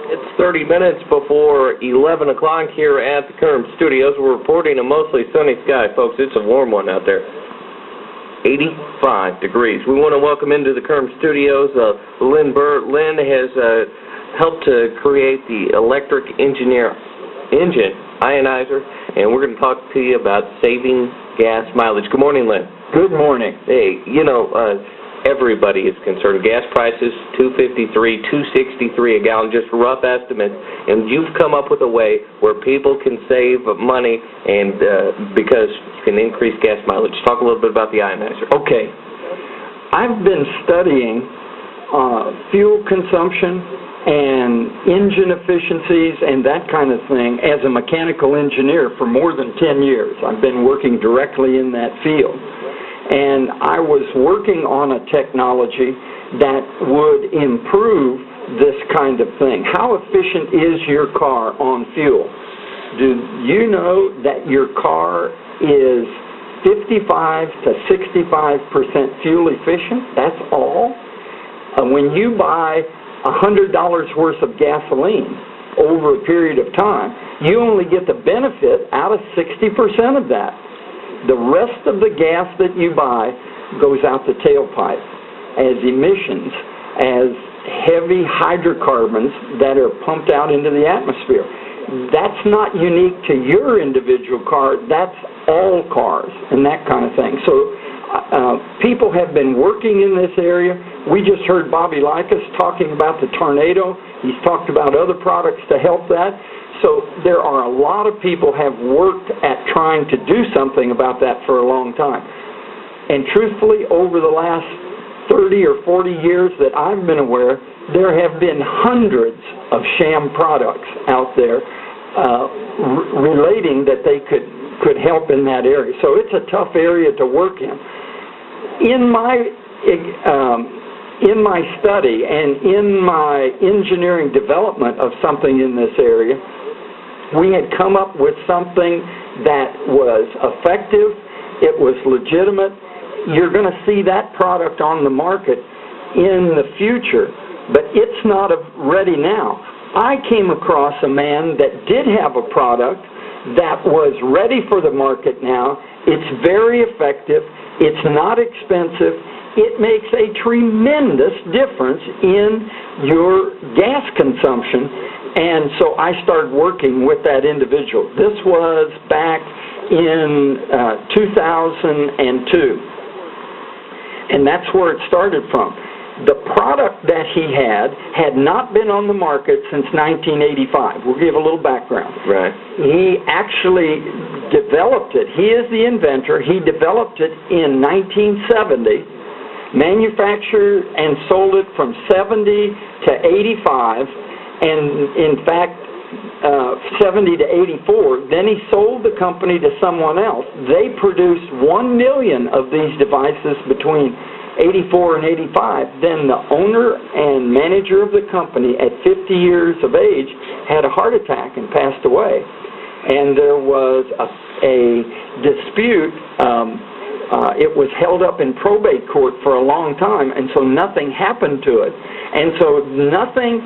It's 30 minutes before 11 o'clock here at the Kerm Studios. We're reporting a mostly sunny sky, folks. It's a warm one out there. 85 degrees. We want to welcome into the Kerm Studios Lynn Burr. Lynn has helped to create the electric engine Ionizer, and we're going to talk to you about saving gas mileage. Good morning, Lynn. Good morning. Hey, everybody is concerned. Gas prices, $2.53, $2.63 a gallon, just rough estimates. And you've come up with a way where people can save money and because you can increase gas mileage. Talk a little bit about the Ionizer. Okay. I've been studying fuel consumption and engine efficiencies and that kind of thing as a mechanical engineer for more than 10 years. I've been working directly in that field. And I was working on a technology that would improve this kind of thing. How efficient is your car on fuel? Do you know that your car is 55 to 65% fuel efficient? That's all. When you buy $100 worth of gasoline over a period of time, you only get the benefit out of 60% of that. The rest of the gas that you buy goes out the tailpipe as emissions, as heavy hydrocarbons that are pumped out into the atmosphere. That's not unique to your individual car. That's all cars and that kind of thing. So people have been working in this area. We just heard Bobby Likas talking about the tornado. He's talked about other products to help that. So there are a lot of people have worked at trying to do something about that for a long time. And truthfully, over the last 30 or 40 years that I've been aware, there have been hundreds of sham products out there relating that they could help in that area. So it's a tough area to work in. In my study and in my engineering development of something in this area, we had come up with something that was effective, it was legitimate. You're going to see that product on the market in the future, but it's not ready now. I came across a man that did have a product that was ready for the market now. It's very effective, it's not expensive, it makes a tremendous difference in your gas consumption. And so I started working with that individual. This was back in 2002. And that's where it started from. The product that he had not been on the market since 1985. We'll give a little background. Right. He actually developed it. He is the inventor. He developed it in 1970, manufactured and sold it from 70 to 85. And in fact, 70 to 84, then he sold the company to someone else. They produced 1 million of these devices between 84 and 85. Then the owner and manager of the company at 50 years of age had a heart attack and passed away. And there was a dispute. It was held up in probate court for a long time, and so nothing happened to it. And so nothing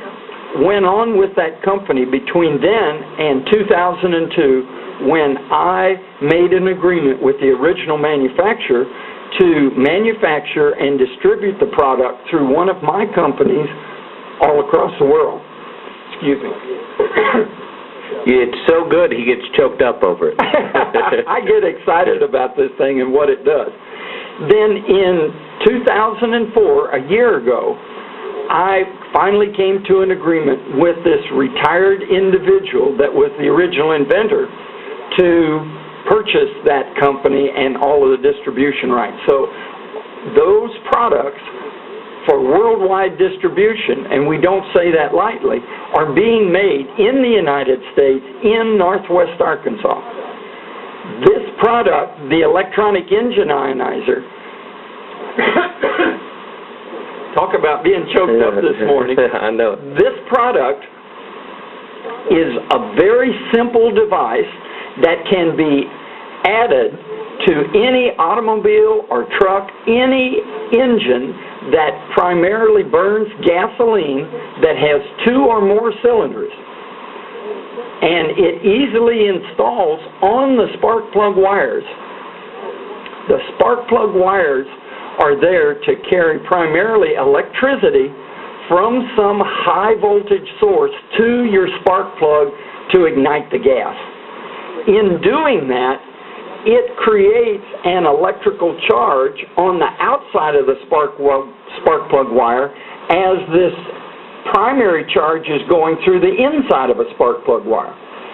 went on with that company between then and 2002 when I made an agreement with the original manufacturer to manufacture and distribute the product through one of my companies all across the world. Excuse me. It's so good he gets choked up over it. I get excited about this thing and what it does. Then in 2004, a year ago, I finally came to an agreement with this retired individual that was the original inventor to purchase that company and all of the distribution rights. So those products for worldwide distribution, and we don't say that lightly, are being made in the United States in Northwest Arkansas. This product, the electronic engine Ionizer, talk about being choked up this morning. I know. This product is a very simple device that can be added to any automobile or truck, any engine that primarily burns gasoline that has 2 or more cylinders. And it easily installs on the spark plug wires. The spark plug wires are there to carry primarily electricity from some high voltage source to your spark plug to ignite the gas. In doing that, it creates an electrical charge on the outside of the spark plug wire as this primary charge is going through the inside of a spark plug wire.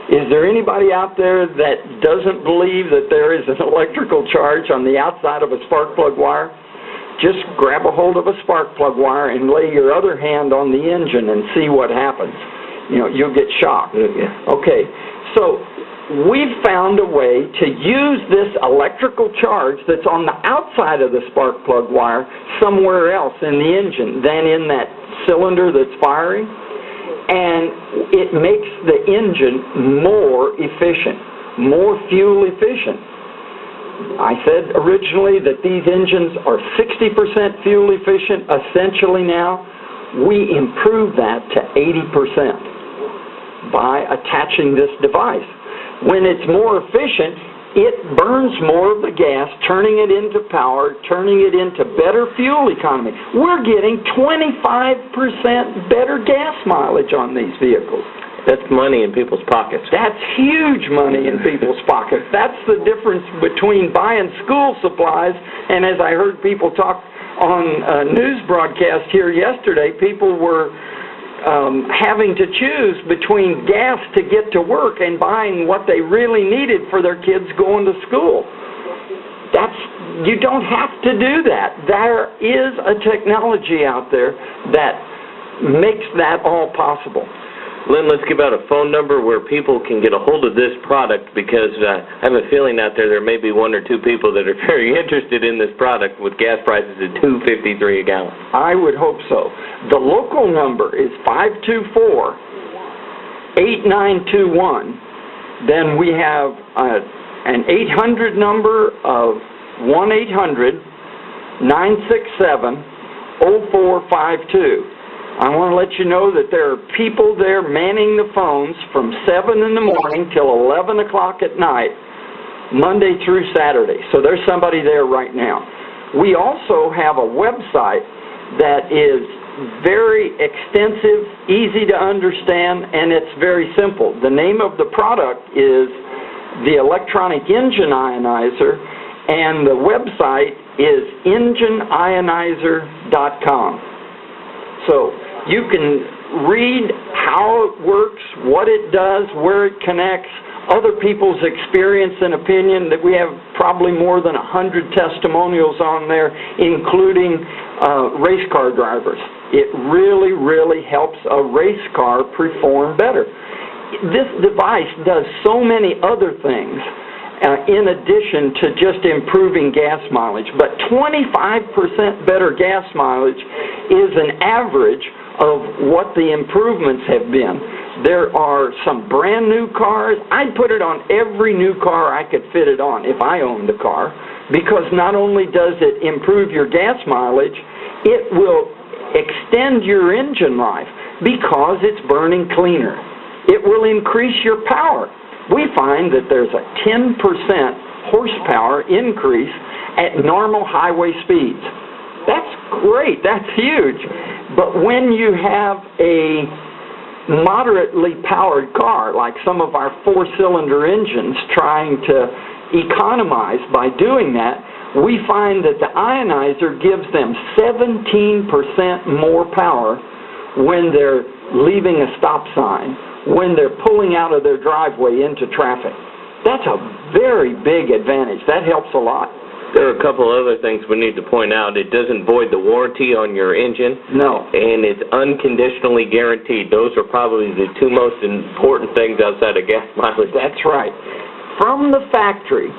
Is there anybody out there that doesn't believe that there is an electrical charge on the outside of a spark plug wire? Just grab a hold of a spark plug wire and lay your other hand on the engine and see what happens. You know, you'll get shocked. Yeah. Okay, so we've found a way to use this electrical charge that's on the outside of the spark plug wire somewhere else in the engine than in that cylinder that's firing, and it makes the engine more efficient, more fuel efficient. I said originally that these engines are 60% fuel efficient. Essentially now, we improve that to 80% by attaching this device. When it's more efficient, it burns more of the gas, turning it into power, turning it into better fuel economy. We're getting 25% better gas mileage on these vehicles. That's money in people's pockets. That's huge money in people's pockets. That's the difference between buying school supplies, and as I heard people talk on a news broadcast here yesterday, people were having to choose between gas to get to work and buying what they really needed for their kids going to school. You don't have to do that. There is a technology out there that makes that all possible. Lynn, let's give out a phone number where people can get a hold of this product, because I have a feeling out there may be 1 or 2 people that are very interested in this product with gas prices at $2.53 a gallon. I would hope so. The local number is 524-8921. Then we have an 800 number of 1-800-967-0452. I want to let you know that there are people there manning the phones from 7 in the morning till 11 o'clock at night, Monday through Saturday. So there's somebody there right now. We also have a website that is very extensive, easy to understand, and it's very simple. The name of the product is the Electronic Engine Ionizer, and the website is engine-ionizer.com. So you can read how it works, what it does, where it connects, other people's experience and opinion. That we have probably more than 100 testimonials on there, including race car drivers. It really, really helps a race car perform better. This device does so many other things in addition to just improving gas mileage. But 25% better gas mileage is an average of what the improvements have been. There are some brand new cars. I'd put it on every new car I could fit it on if I owned a car, because not only does it improve your gas mileage, it will extend your engine life because it's burning cleaner. It will increase your power. We find that there's a 10% horsepower increase at normal highway speeds. That's great. That's huge. But when you have a moderately powered car, like some of our 4-cylinder engines trying to economize by doing that, we find that the Ionizer gives them 17% more power when they're leaving a stop sign, when they're pulling out of their driveway into traffic. That's a very big advantage. That helps a lot. There are a couple other things we need to point out. It doesn't void the warranty on your engine. No. And it's unconditionally guaranteed. Those are probably the 2 most important things outside of gas mileage. That's right. From the factory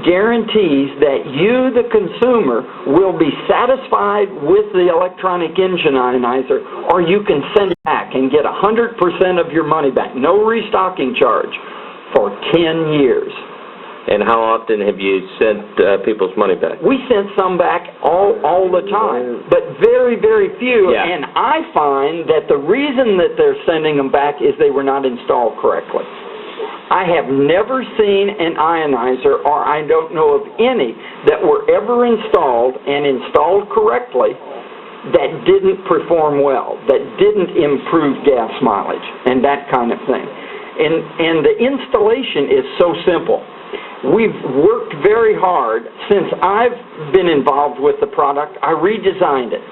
guarantees that you, the consumer, will be satisfied with the electronic engine ionizer, or you can send it back and get 100% of your money back. No restocking charge for 10 years. And how often have you sent people's money back? We sent some back all the time, but very, very few. Yeah. And I find that the reason that they're sending them back is they were not installed correctly. I have never seen an ionizer, or I don't know of any, that were ever installed and installed correctly that didn't perform well, that didn't improve gas mileage, and that kind of thing. And the installation is so simple. We've worked very hard. Since I've been involved with the product, I redesigned it.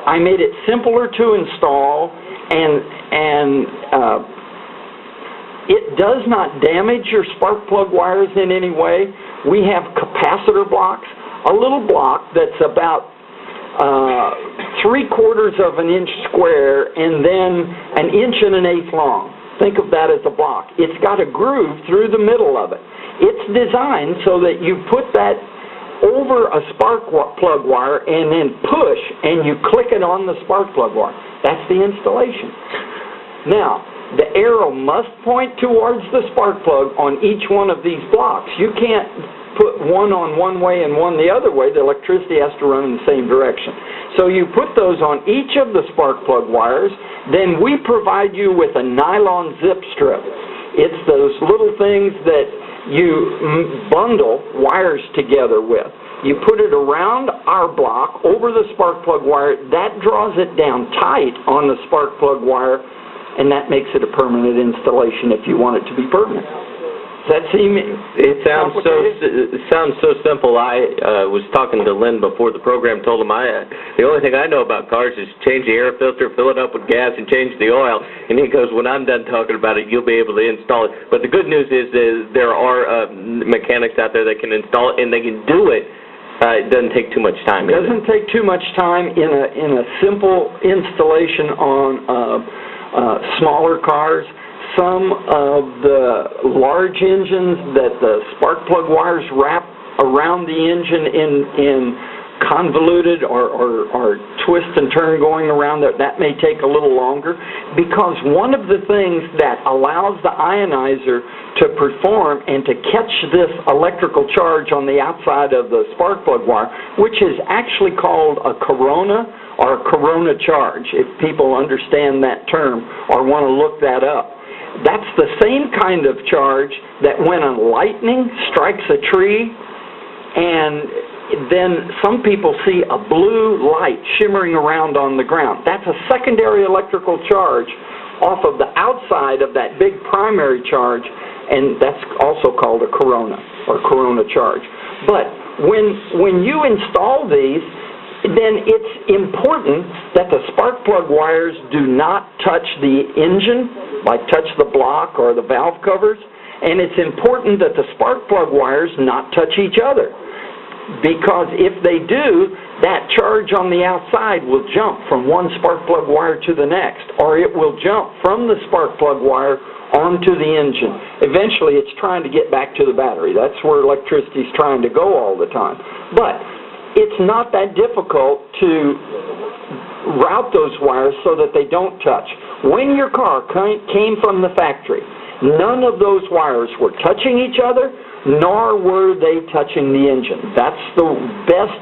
I made it simpler to install, and it does not damage your spark plug wires in any way. We have capacitor blocks, a little block that's about 3/4 of an inch square and then 1 1/8 long. Think of that as a block. It's got a groove through the middle of it. It's designed so that you put that over a spark plug wire and then push and you click it on the spark plug wire. That's the installation. Now, the arrow must point towards the spark plug on each one of these blocks. You can't put one on one way and one the other way. The electricity has to run in the same direction. So you put those on each of the spark plug wires. Then we provide you with a nylon zip strip. It's those little things that you bundle wires together with. You put it around our block over the spark plug wire. That draws it down tight on the spark plug wire, and that makes it a permanent installation if you want it to be permanent. Does that seem It sounds so simple. I was talking to Lynn before the program, told him the only thing I know about cars is change the air filter, fill it up with gas, and change the oil. And he goes, when I'm done talking about it, you'll be able to install it. But the good news is there are mechanics out there that can install it, and they can do it. It doesn't take too much time. It doesn't take too much time in a simple installation on smaller cars. Some of the large engines that the spark plug wires wrap around the engine in convoluted or twist and turn going around there, that may take a little longer, because one of the things that allows the ionizer to perform and to catch this electrical charge on the outside of the spark plug wire, which is actually called a corona or a corona charge, if people understand that term or want to look that up. That's the same kind of charge that when a lightning strikes a tree and then some people see a blue light shimmering around on the ground. That's a secondary electrical charge off of the outside of that big primary charge, and that's also called a corona or corona charge. But when you install these, then it's important that the spark plug wires do not touch the engine, like touch the block or the valve covers, and it's important that the spark plug wires not touch each other, because if they do, that charge on the outside will jump from one spark plug wire to the next, or it will jump from the spark plug wire onto the engine. Eventually it's trying to get back to the battery. That's where electricity is trying to go all the time. But it's not that difficult to route those wires so that they don't touch. When your car came from the factory, none of those wires were touching each other, nor were they touching the engine. That's the best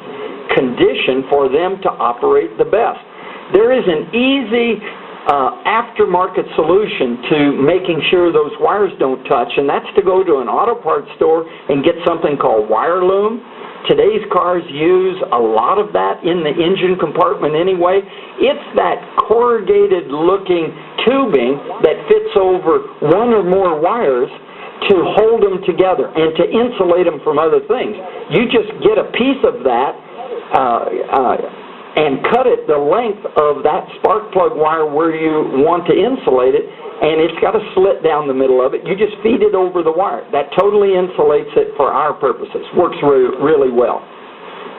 condition for them to operate the best. There is an easy aftermarket solution to making sure those wires don't touch, and that's to go to an auto parts store and get something called wire loom. Today's cars use a lot of that in the engine compartment anyway. It's that corrugated looking tubing that fits over one or more wires to hold them together and to insulate them from other things. You just get a piece of that and cut it the length of that spark plug wire where you want to insulate it, and it's got a slit down the middle of it. You just feed it over the wire. That totally insulates it for our purposes. Works really well.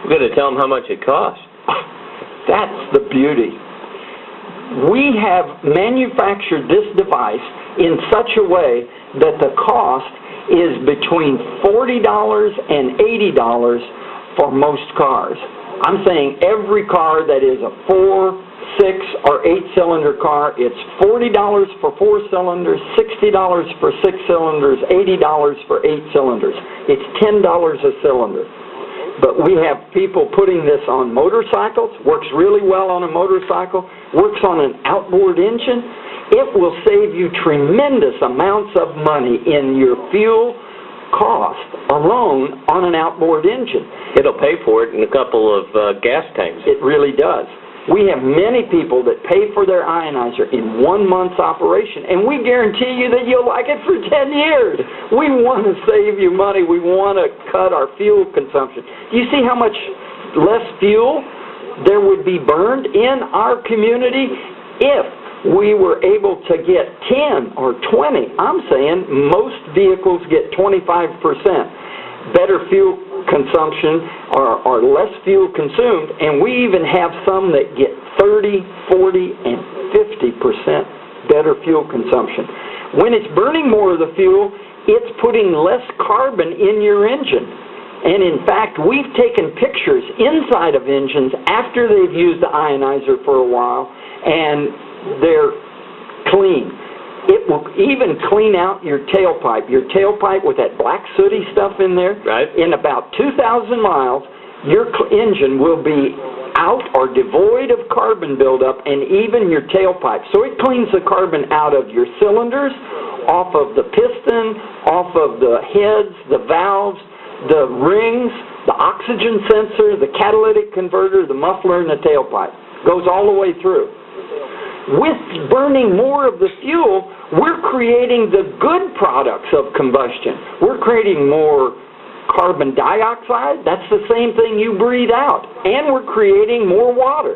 You're going to tell them how much it costs. That's the beauty. We have manufactured this device in such a way that the cost is between $40 and $80 for most cars. I'm saying every car that is a 4, 6, or 8-cylinder car, it's $40 for 4 cylinders, $60 for 6 cylinders, $80 for 8 cylinders. It's $10 a cylinder. But we have people putting this on motorcycles, works really well on a motorcycle, works on an outboard engine. It will save you tremendous amounts of money in your fuel cost alone on an outboard engine. It'll pay for it in a couple of gas tanks. It really does. We have many people that pay for their ionizer in 1 month's operation, and we guarantee you that you'll like it for 10 years. We want to save you money. We want to cut our fuel consumption. Do you see how much less fuel there would be burned in our community if we were able to get 10 or 20? I'm saying most vehicles get 25% better fuel consumption or less fuel consumed, and we even have some that get 30, 40, and 50% better fuel consumption. When it's burning more of the fuel, it's putting less carbon in your engine. And in fact, we've taken pictures inside of engines after they've used the ionizer for a while, and they're clean. It will even clean out your tailpipe. Your tailpipe with that black sooty stuff in there. Right. In about 2,000 miles, your engine will be out or devoid of carbon buildup, and even your tailpipe. So it cleans the carbon out of your cylinders, off of the piston, off of the heads, the valves, the rings, the oxygen sensor, the catalytic converter, the muffler, and the tailpipe. Goes all the way through. With burning more of the fuel, we're creating the good products of combustion. We're creating more carbon dioxide. That's the same thing you breathe out. And we're creating more water.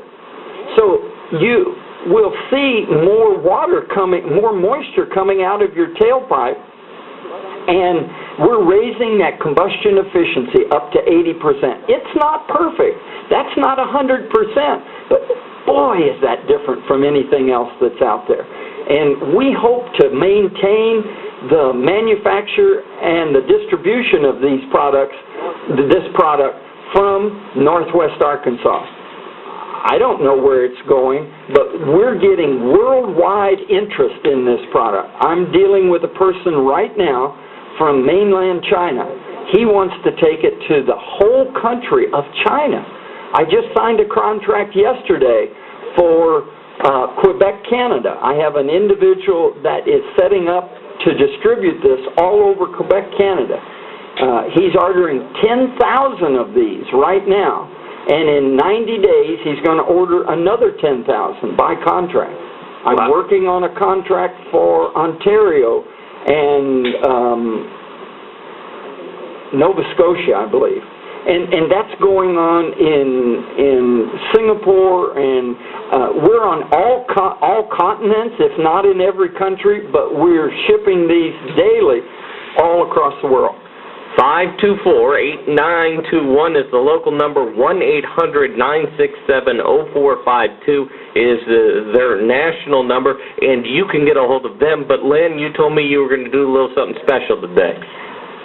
So you will see more water coming, more moisture coming out of your tailpipe. And we're raising that combustion efficiency up to 80%. It's not perfect. That's not 100%. But boy, is that different from anything else that's out there. And we hope to maintain the manufacture and the distribution of these products, this product, from Northwest Arkansas. I don't know where it's going, but we're getting worldwide interest in this product. I'm dealing with a person right now from mainland China. He wants to take it to the whole country of China. I just signed a contract yesterday for Quebec, Canada. I have an individual that is setting up to distribute this all over Quebec, Canada. He's ordering 10,000 of these right now, and in 90 days he's going to order another 10,000 by contract. I'm working on a contract for Ontario and Nova Scotia, I believe. And that's going on in Singapore, and we're on all continents, if not in every country, but we're shipping these daily all across the world. 524-8921 is the local number. 1-800-967-0452 is their national number, and you can get a hold of them. But Lynn, you told me you were going to do a little something special today.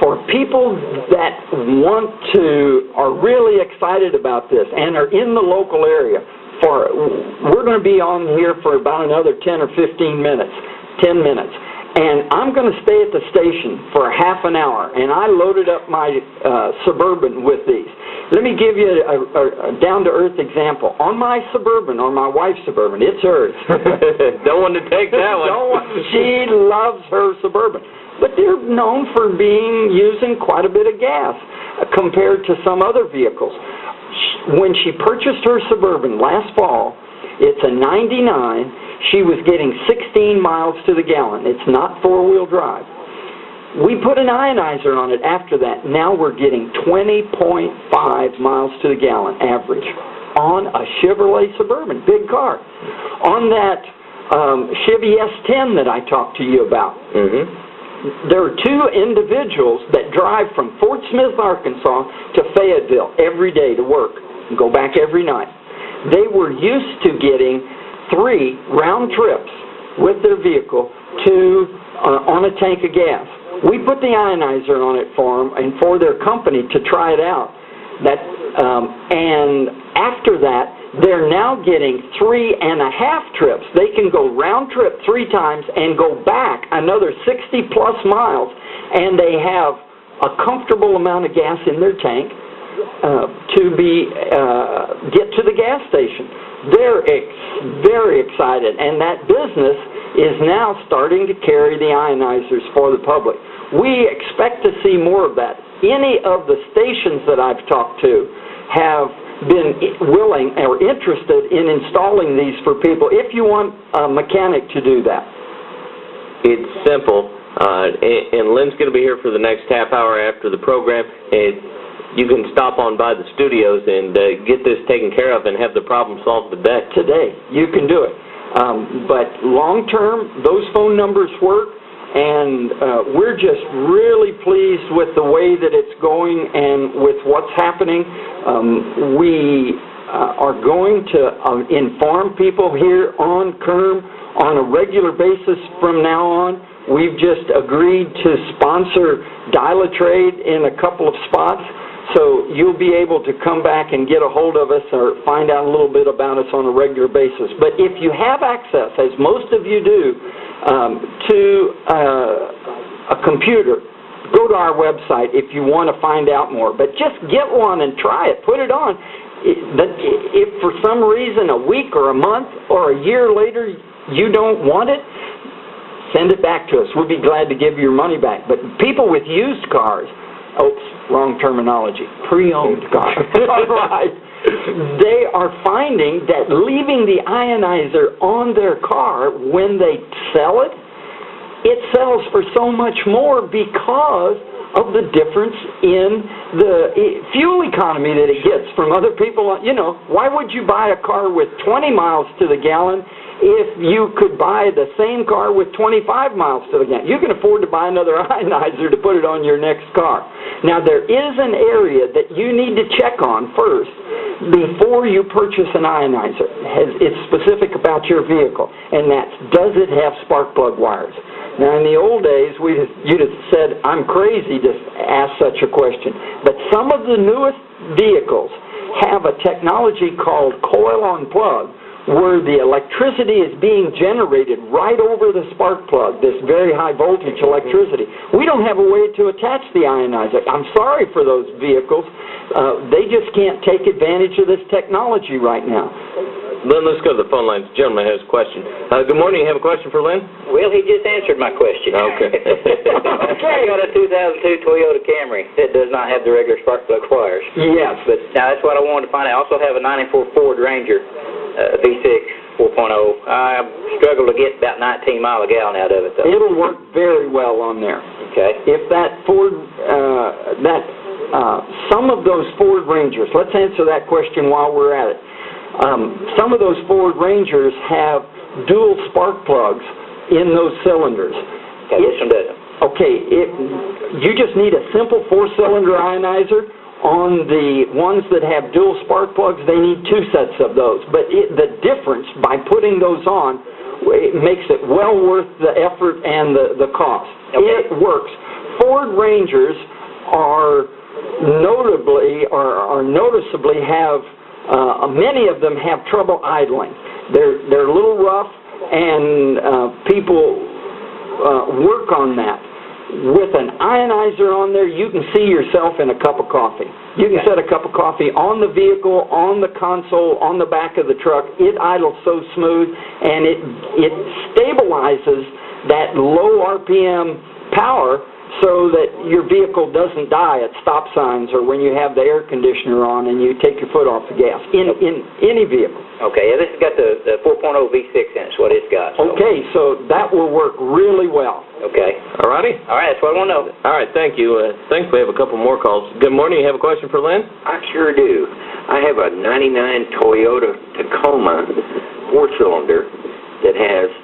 For people that are really excited about this and are in the local area, we're going to be on here for about another 10 or 15 minutes, 10 minutes. And I'm going to stay at the station for a half an hour, and I loaded up my Suburban with these. Let me give you a down-to-earth example. On my Suburban, or my wife's Suburban, it's hers. Don't want to take that one. She loves her Suburban. But they're known for using quite a bit of gas compared to some other vehicles. When she purchased her Suburban last fall, it's a 99. She was getting 16 miles to the gallon. It's not four-wheel drive. We put an ionizer on it after that. Now we're getting 20.5 miles to the gallon average on a Chevrolet Suburban, big car. On that Chevy S10 that I talked to you about. Mm-hmm. There are two individuals that drive from Fort Smith, Arkansas to Fayetteville every day to work and go back every night. They were used to getting 3 round trips with their vehicle on a tank of gas. We put the ionizer on it for them and for their company to try it out. And after that, they're now getting 3.5 trips. They can go round trip 3 times and go back another 60-plus miles, and they have a comfortable amount of gas in their tank to get to the gas station. They're very excited, and that business is now starting to carry the ionizers for the public. We expect to see more of that. Any of the stations that I've talked to have been willing or interested in installing these for people if you want a mechanic to do that. It's simple, and Lynn's going to be here for the next half hour after the program. You can stop on by the studios and get this taken care of and have the problem solved today. You can do it. But long term, those phone numbers work, and we're just really pleased with the way that it's going and with what's happening. We are going to inform people here on KERM on a regular basis from now on. We've just agreed to sponsor Dial-A-Trade in a couple of spots, so you'll be able to come back and get a hold of us or find out a little bit about us on a regular basis. But if you have access, as most of you do, to a computer, go to our website if you want to find out more. But just get one and try it. Put it on. If for some reason a week or a month or a year later you don't want it, send it back to us. We'll be glad to give you your money back. But people with used cars, wrong terminology, pre-owned cars, all right, they are finding that leaving the ionizer on their car when they sell it, it sells for so much more because of the difference in the fuel economy that it gets from other people. You know, why would you buy a car with 20 miles to the gallon if you could buy the same car with 25 miles to the gallon? You can afford to buy another ionizer to put it on your next car. Now, there is an area that you need to check on first before you purchase an ionizer. It's specific about your vehicle, and that's, does it have spark plug wires? Now, in the old days, you'd have said, I'm crazy to ask such a question. But some of the newest vehicles have a technology called coil-on-plug, where the electricity is being generated right over the spark plug, this very high voltage electricity. We don't have a way to attach the ionizer. I'm sorry for those vehicles. They just can't take advantage of this technology right now. Lynn, let's go to the phone lines. The gentleman has a question. Good morning. You have a question for Lynn? Well, he just answered my question. Okay. I got a 2002 Toyota Camry that does not have the regular spark plug wires. Yes. But now that's what I wanted to find out. I also have a 94 Ford Ranger V6 4.0. I struggle to get about 19 miles a gallon out of it, though. It'll work very well on there. Okay. If that Ford, some of those Ford Rangers, let's answer that question while we're at it. Some of those Ford Rangers have dual spark plugs in those cylinders. Okay, this one doesn't. Okay, you just need a simple 4-cylinder ionizer. On the ones that have dual spark plugs, they need 2 sets of those. But the difference by putting those on, it makes it well worth the effort and the cost. Okay. It works. Ford Rangers are noticeably have many of them have trouble idling. They're a little rough, and people work on that. With an ionizer on there, you can see yourself in a cup of coffee. You can set a cup of coffee on the vehicle, on the console, on the back of the truck. It idles so smooth, and it stabilizes that low RPM power so that your vehicle doesn't die at stop signs or when you have the air conditioner on and you take your foot off the gas in any vehicle. Okay, this has got the 4.0 V6 in it, is what it's got. So. Okay, so that will work really well. Okay. All righty. All right, that's what I want to know. All right, thank you. Thanks. We have a couple more calls. Good morning. You have a question for Lynn? I sure do. I have a 99 Toyota Tacoma 4-cylinder that has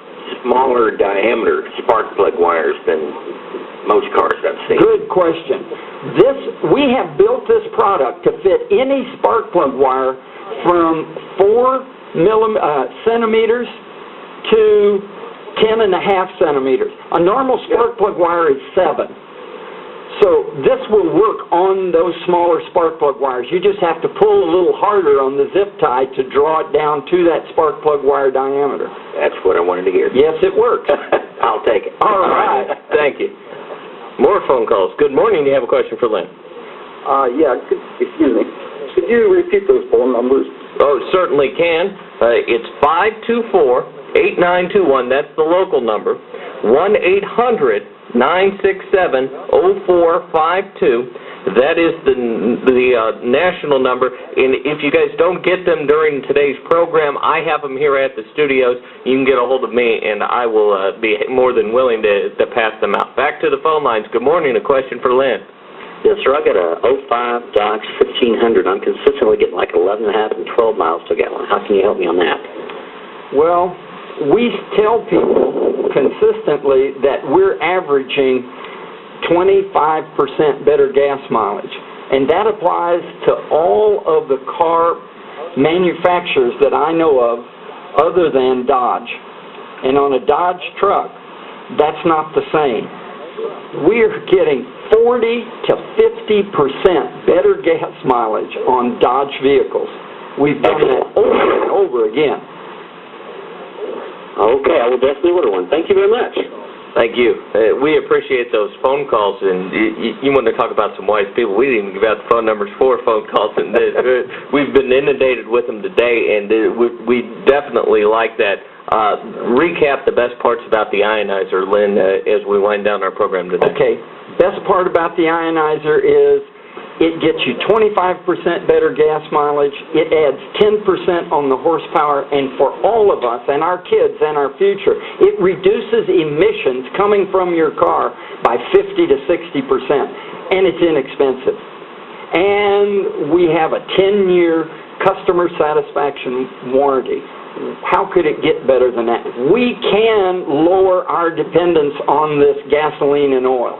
smaller diameter spark plug wires than most cars I've seen. Good question. We have built this product to fit any spark plug wire from 4 centimeters to 10.5 centimeters. A normal spark plug wire is 7. So this will work on those smaller spark plug wires. You just have to pull a little harder on the zip tie to draw it down to that spark plug wire diameter. That's what I wanted to hear. Yes, it works. I'll take it. All right. Thank you. More phone calls. Good morning. You have a question for Lynn? Excuse me. Could you repeat those phone numbers? Oh, certainly can. It's 524-8921. That's the local number. 1-800-967-0452. That is the national number. And if you guys don't get them during today's program, I have them here at the studios. You can get a hold of me, and I will be more than willing to pass them out. Back to the phone lines. Good morning. A question for Lynn. Yes, sir. I got a 05 Dodge 1500. I'm consistently getting like 11 and a half and 12 miles per gallon. How can you help me on that? Well, we tell people consistently that we're averaging 25% better gas mileage, and that applies to all of the car manufacturers that I know of other than Dodge. And on a Dodge truck, that's not the same. We're getting 40 to 50% better gas mileage on Dodge vehicles. We've done that over and over again. Okay, I will definitely order one. Thank you very much. Thank you. We appreciate those phone calls, and you want to talk about some wise people. We didn't even give out the phone numbers for phone calls, and we've been inundated with them today, and we definitely like that. Recap the best parts about the Ionizer, Lynn, as we wind down our program today. Okay. Best part about the Ionizer is it gets you 25% better gas mileage. It adds 10% on the horsepower, and for all of us and our kids and our future, it reduces emissions coming from your car by 50 to 60%, and it's inexpensive. And we have a 10-year customer satisfaction warranty. How could it get better than that? We can lower our dependence on this gasoline and oil.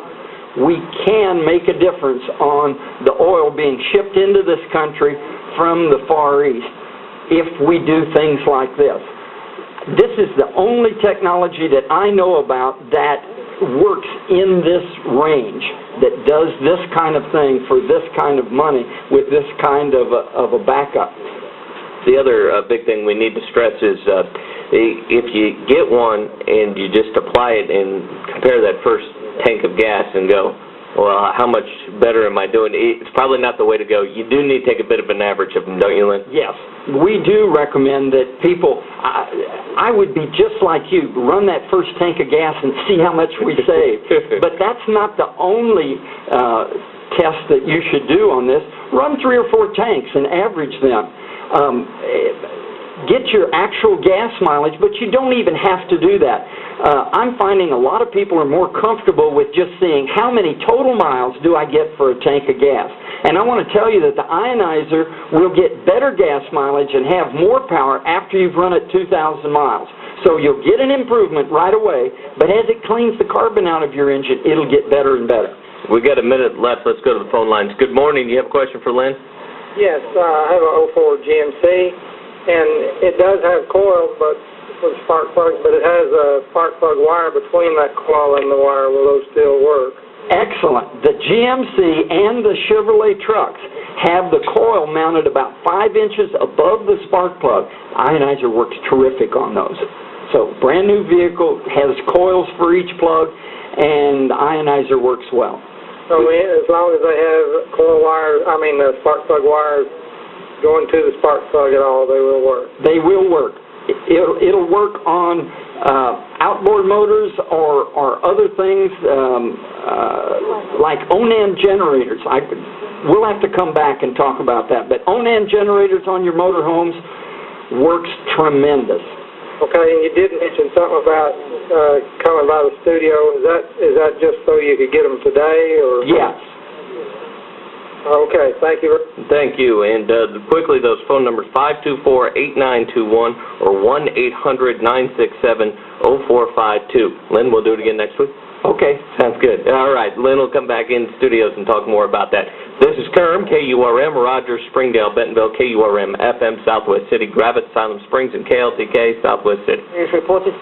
We can make a difference on the oil being shipped into this country from the Far East if we do things like this. This is the only technology that I know about that works in this range, that does this kind of thing for this kind of money with this kind of a backup. The other big thing we need to stress is if you get one and you just apply it and compare that first tank of gas and go, well, how much better am I doing? It's probably not the way to go. You do need to take a bit of an average of them, don't you, Lynn? Yes. We do recommend that people, I would be just like you, run that first tank of gas and see how much we save. But that's not the only test that you should do on this. Run 3 or 4 tanks and average them. Get your actual gas mileage, but you don't even have to do that. I'm finding a lot of people are more comfortable with just seeing how many total miles do I get for a tank of gas. And I want to tell you that the Ionizer will get better gas mileage and have more power after you've run it 2,000 miles. So you'll get an improvement right away, but as it cleans the carbon out of your engine, it'll get better and better. We've got a minute left. Let's go to the phone lines. Good morning. Do you have a question for Lynn? Yes, I have an 04 GMC, and it does have coil, but with spark plugs, but it has a spark plug wire between that coil and the wire. Will those still work? Excellent. The GMC and the Chevrolet trucks have the coil mounted about 5 inches above the spark plug. Ionizer works terrific on those. So brand new vehicle has coils for each plug, and the Ionizer works well. So as long as they have coil wires, the spark plug wires going to the spark plug at all, they will work? They will work. It'll work on outboard motors or other things like Onan generators. We'll have to come back and talk about that. But Onan generators on your motorhomes works tremendous. Okay, and you did mention something about coming by the studio. Is that just so you could get them today, or? Yes. Okay, thank you. Thank you. And quickly, those phone numbers, 524-8921 or 1-800-967-0452. Lynn, we'll do it again next week. Okay. Sounds good. All right. Lynn will come back in studios and talk more about that. This is Kerm, KURM, Rogers, Springdale, Bentonville, KURM, FM, Southwest City, Gravette, Silent Springs, and KLTK, Southwest City. News reported.